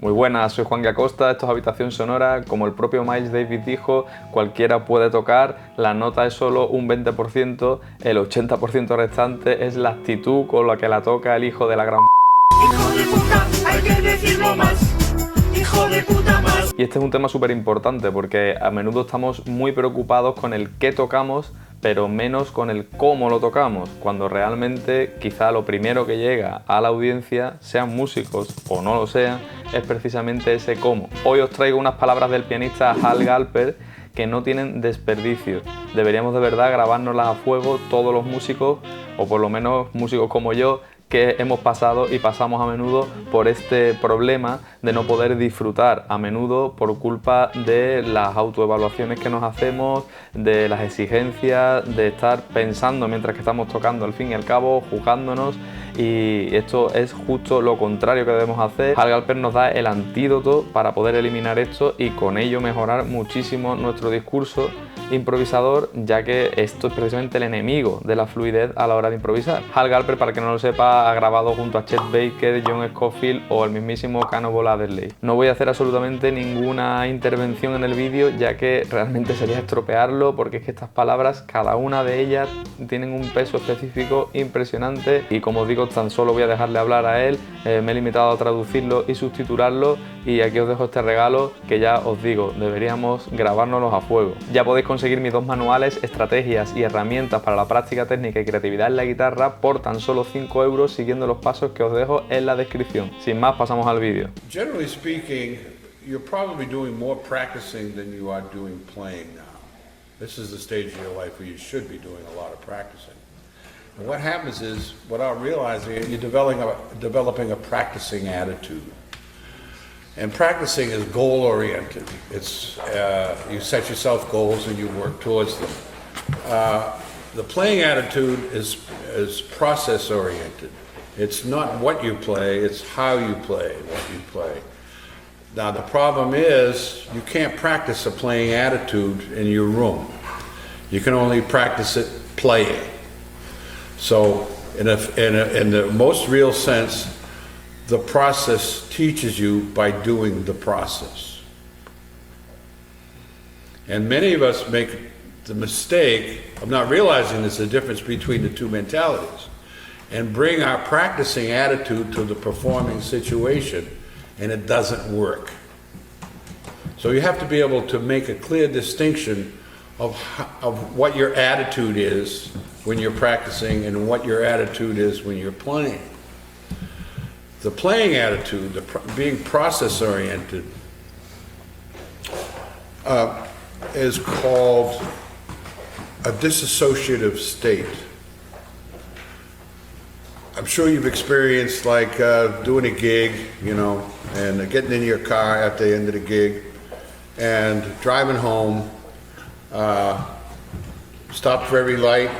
Muy buenas, soy Juan G. Acosta, esto es Habitación Sonora. Como el propio Miles Davis dijo, cualquiera puede tocar, la nota es solo un 20%, el 80% restante es la actitud con la que la toca el hijo de la gran... Hijo de puta, hay que decirlo más. Hijo de puta más. Y este es un tema súper importante porque a menudo estamos muy preocupados con el qué tocamos, pero menos con el cómo lo tocamos, cuando realmente quizá lo primero que llega a la audiencia, sean músicos o no lo sean, es precisamente ese cómo. Hoy os traigo unas palabras del pianista Hal Galper que no tienen desperdicio. Deberíamos de verdad grabárnoslas a fuego todos los músicos, o por lo menos músicos como yo, que hemos pasado y pasamos a menudo por este problema de no poder disfrutar a menudo por culpa de las autoevaluaciones que nos hacemos, de las exigencias, de estar pensando mientras que estamos tocando, al fin y al cabo, juzgándonos, y esto es justo lo contrario que debemos hacer. Hal Galper nos da el antídoto para poder eliminar esto y con ello mejorar muchísimo nuestro discurso improvisador, ya que esto es precisamente el enemigo de la fluidez a la hora de improvisar. Hal Galper, para que no lo sepa, ha grabado junto a Chet Baker, John Scofield o el mismísimo Cannonball Adderley. No voy a hacer absolutamente ninguna intervención en el vídeo, ya que realmente sería estropearlo, porque es que estas palabras, cada una de ellas, tienen un peso específico impresionante y, como os digo, tan solo voy a dejarle hablar a él. Me he limitado a traducirlo y subtitularlo, y aquí os dejo este regalo que ya os digo, deberíamos grabárnoslos a fuego. Ya podéis conseguir mis dos manuales, estrategias y herramientas para la práctica técnica y creatividad en la guitarra por tan solo 5 euros, siguiendo los pasos que os dejo en la descripción. Sin más, pasamos al vídeo. Generally speaking, you're probably doing more practicing than you are doing playing now. This is the stage of your life where you should be doing a lot of practicing. And what happens is, without realizing it, you're developing a practicing attitude. And practicing is goal-oriented. It's you set yourself goals and you work towards them. The playing attitude is process-oriented. It's not what you play, it's how you play what you play. Now the problem is, you can't practice a playing attitude in your room. You can only practice it playing. So in the most real sense, the process teaches you by doing the process. And many of us make the mistake of not realizing there's a difference between the two mentalities, and bring our practicing attitude to the performing situation, and it doesn't work. So you have to be able to make a clear distinction of what your attitude is when you're practicing and what your attitude is when you're playing. The playing attitude, being process-oriented, is called a dissociative state. I'm sure you've experienced like doing a gig, you know, and getting in your car at the end of the gig and driving home, stopped for every light,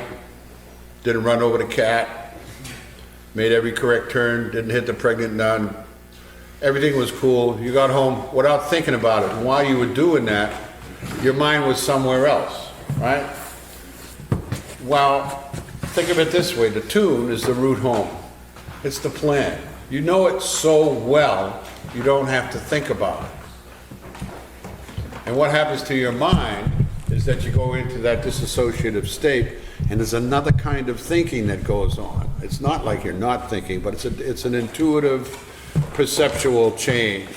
didn't run over the cat, made every correct turn, didn't hit the pregnant nun. Everything was cool. You got home without thinking about it. And while you were doing that, your mind was somewhere else, right? Well, think of it this way. The tune is the route home. It's the plan. You know it so well, you don't have to think about it. And what happens to your mind is that you go into that dissociative state, and there's another kind of thinking that goes on. It's not like you're not thinking, but it's an intuitive, perceptual change.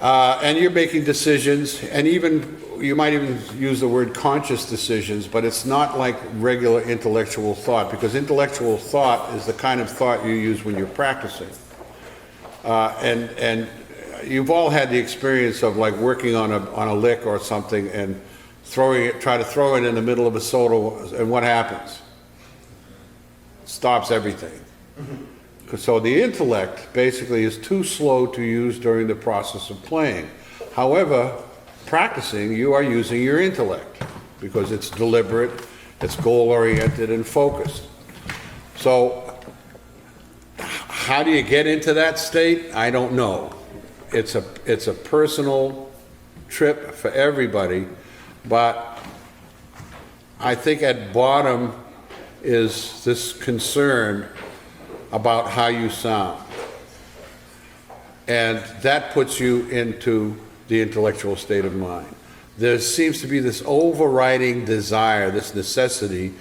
And you're making decisions, and you might even use the word conscious decisions, but it's not like regular intellectual thought, because intellectual thought is the kind of thought you use when you're practicing. And you've all had the experience of like working on a lick or something and try to throw it in the middle of a solo, and what happens? It stops everything. So the intellect basically is too slow to use during the process of playing. However, practicing, you are using your intellect because it's deliberate, it's goal-oriented and focused. So how do you get into that state? I don't know. It's a personal trip for everybody, but I think at bottom is this concern about how you sound. And that puts you into the intellectual state of mind. There seems to be this overriding desire, this necessity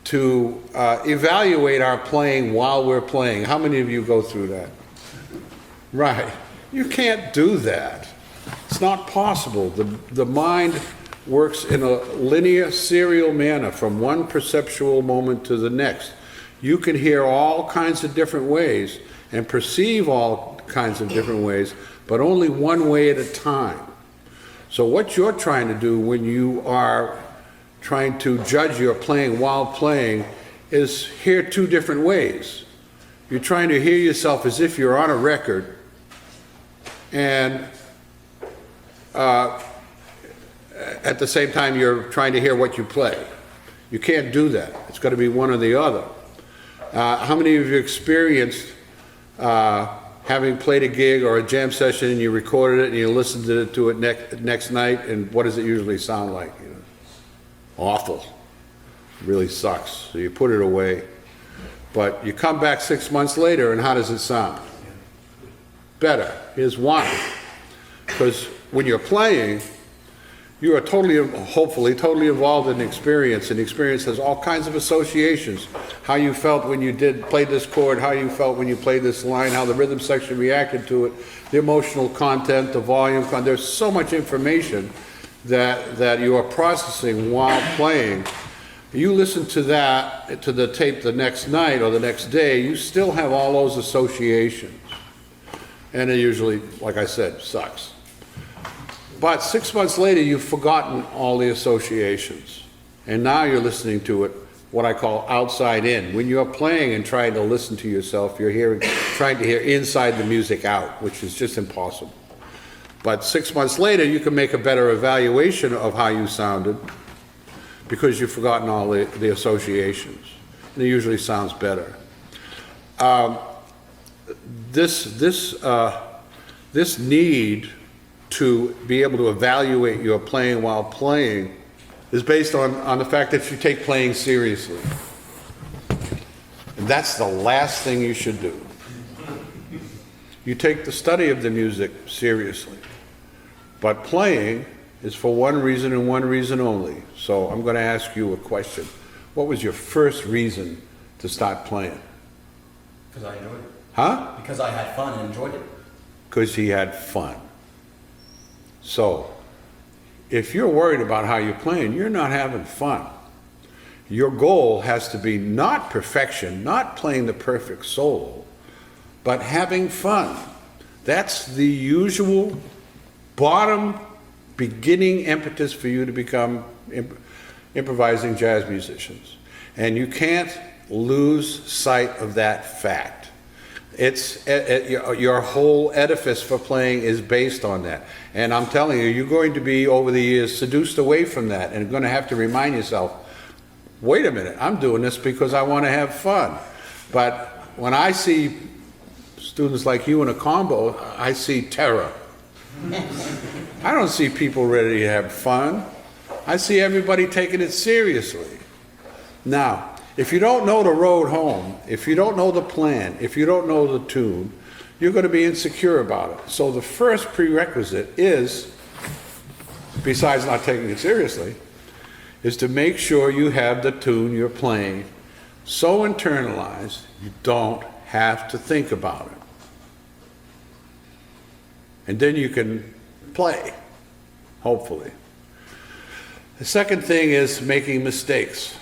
to evaluate our playing while we're playing. How many of you go through that? Right. You can't do that. It's not possible. The mind works in a linear, serial manner from one perceptual moment to the next. You can hear all kinds of different ways and perceive all kinds of different ways, but only one way at a time. So what you're trying to do when you are trying to judge your playing while playing is hear two different ways. You're trying to hear yourself as if you're on a record, and at the same time you're trying to hear what you play. You can't do that. It's got to be one or the other. How many of you experienced having played a gig or a jam session and you recorded it and you listened to it next night, and what does it usually sound like? You know, awful. It really sucks. So you put it away. But you come back 6 months later, and how does it sound? Better. Here's why. Because when you're playing, you are hopefully totally involved in the experience, and the experience has all kinds of associations. How you felt when you played this chord, how you felt when you played this line, how the rhythm section reacted to it, the emotional content, the volume content. There's so much information that you are processing while playing. You listen to that, to the tape the next night or the next day, you still have all those associations. And it usually, like I said, sucks. But 6 months later, you've forgotten all the associations. And now you're listening to it, what I call outside in. When you're playing and trying to listen to yourself, you're trying to hear inside the music out, which is just impossible. But 6 months later, you can make a better evaluation of how you sounded because you've forgotten all the associations. And it usually sounds better. This need to be able to evaluate your playing while playing is based on the fact that you take playing seriously. And that's the last thing you should do. You take the study of the music seriously. But playing is for one reason and one reason only. So I'm going to ask you a question. What was your first reason to start playing? Because I enjoyed it. Huh? Because I had fun and enjoyed it. Because he had fun. So, if you're worried about how you're playing, you're not having fun. Your goal has to be not perfection, not playing the perfect solo, but having fun. That's the usual bottom beginning impetus for you to become improvising jazz musicians. And you can't lose sight of that fact. Your whole edifice for playing is based on that. And I'm telling you, you're going to be, over the years, seduced away from that, and you're going to have to remind yourself, wait a minute, I'm doing this because I want to have fun. But when I see students like you in a combo, I see terror. I don't see people ready to have fun. I see everybody taking it seriously. Now, if you don't know the road home, if you don't know the plan, if you don't know the tune, you're going to be insecure about it. So the first prerequisite is, besides not taking it seriously, is to make sure you have the tune you're playing so internalized you don't have to think about it. And then you can play, hopefully. The second thing is making mistakes.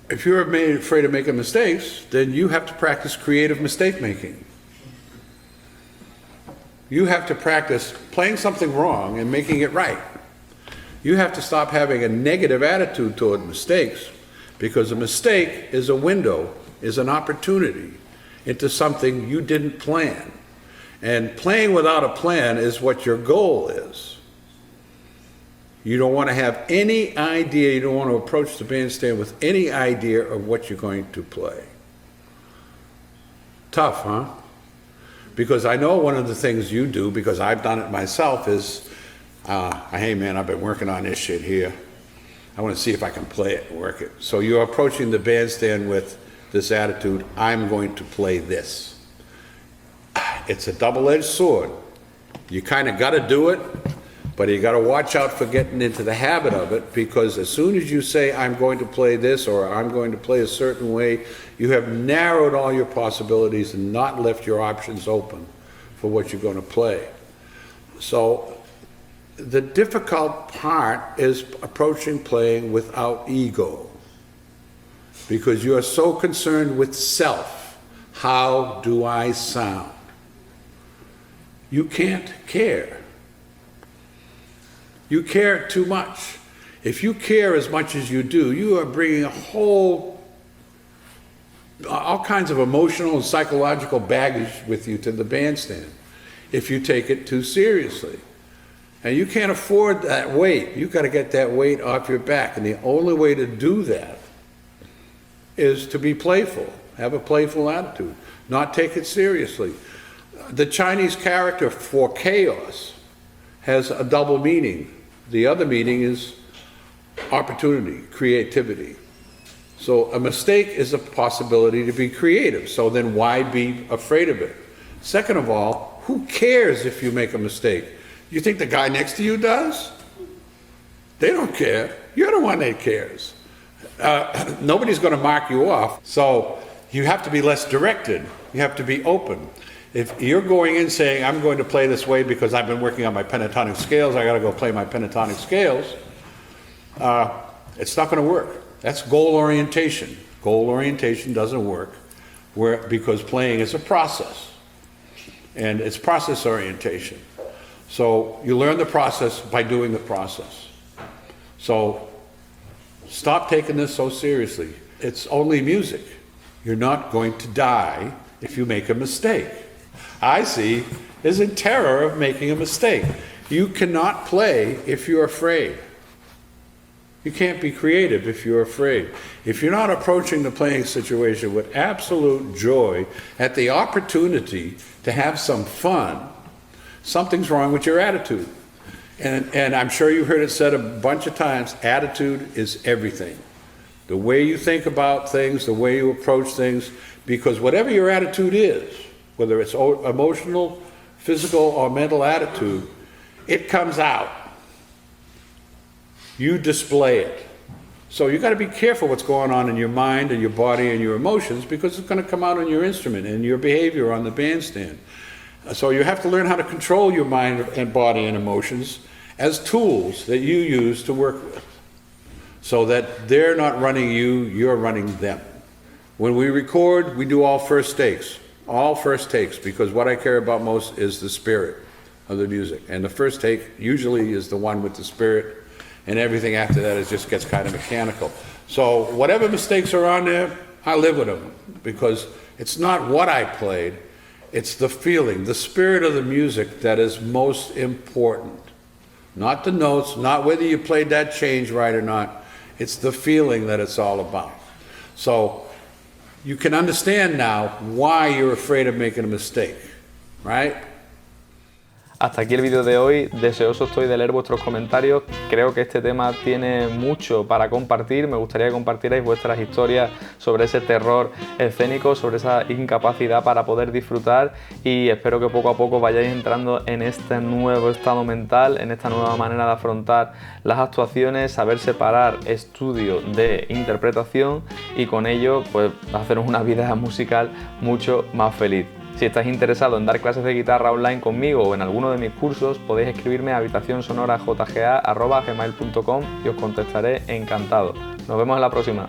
If you're afraid of making mistakes, then you have to practice creative mistake making. You have to practice playing something wrong and making it right. You have to stop having a negative attitude toward mistakes, because a mistake is a window, is an opportunity into something you didn't plan. And playing without a plan is what your goal is. You don't want to have any idea, you don't want to approach the bandstand with any idea of what you're going to play. Tough, huh? Because I know one of the things you do, because I've done it myself, is, hey man, I've been working on this shit here. I want to see if I can play it and work it. So you're approaching the bandstand with this attitude, I'm going to play this. It's a double-edged sword. You kind of got to do it, but you got to watch out for getting into the habit of it, because as soon as you say, I'm going to play this, or I'm going to play a certain way, you have narrowed all your possibilities and not left your options open for what you're going to play. So the difficult part is approaching playing without ego, because you are so concerned with self. How do I sound? You can't care. You care too much. If you care as much as you do, you are bringing all kinds of emotional and psychological baggage with you to the bandstand if you take it too seriously. And you can't afford that weight. You've got to get that weight off your back. And the only way to do that is to be playful, have a playful attitude, not take it seriously. The Chinese character for chaos has a double meaning. The other meaning is opportunity, creativity. So a mistake is a possibility to be creative. So then why be afraid of it? Second of all, who cares if you make a mistake? You think the guy next to you does? They don't care. You're the one that cares. Nobody's going to mark you off. So you have to be less directed. You have to be open. If you're going in saying, I'm going to play this way because I've been working on my pentatonic scales, I got to go play my pentatonic scales, it's not going to work. That's goal orientation. Goal orientation doesn't work because playing is a process, and it's process orientation. So you learn the process by doing the process. So stop taking this so seriously. It's only music. You're not going to die if you make a mistake. I see is in terror of making a mistake. You cannot play if you're afraid. You can't be creative if you're afraid. If you're not approaching the playing situation with absolute joy at the opportunity to have some fun, something's wrong with your attitude. And I'm sure you've heard it said a bunch of times, attitude is everything. The way you think about things, the way you approach things, because whatever your attitude is, whether it's emotional, physical, or mental attitude, it comes out. You display it. So you got to be careful what's going on in your mind and your body and your emotions, because it's going to come out on your instrument and your behavior on the bandstand. So you have to learn how to control your mind and body and emotions as tools that you use to work with, so that they're not running you, you're running them. When we record, we do all first takes, because what I care about most is the spirit of the music. And the first take usually is the one with the spirit, and everything after that just gets kind of mechanical. So whatever mistakes are on there, I live with them, because it's not what I played, it's the feeling, the spirit of the music that is most important. Not the notes, not whether you played that change right or not. It's the feeling that it's all about. So you can understand now why you're afraid of making a mistake, right? Hasta aquí el vídeo de hoy, deseoso estoy de leer vuestros comentarios. Creo que este tema tiene mucho para compartir. Me gustaría que compartierais vuestras historias sobre ese terror escénico, sobre esa incapacidad para poder disfrutar, y espero que poco a poco vayáis entrando en este nuevo estado mental, en esta nueva manera de afrontar las actuaciones, saber separar estudio de interpretación, y con ello pues haceros una vida musical mucho más feliz. Si estáis interesados en dar clases de guitarra online conmigo o en alguno de mis cursos, podéis escribirme a habitacionsonora.jga@gmail.com y os contestaré encantado. Nos vemos en la próxima.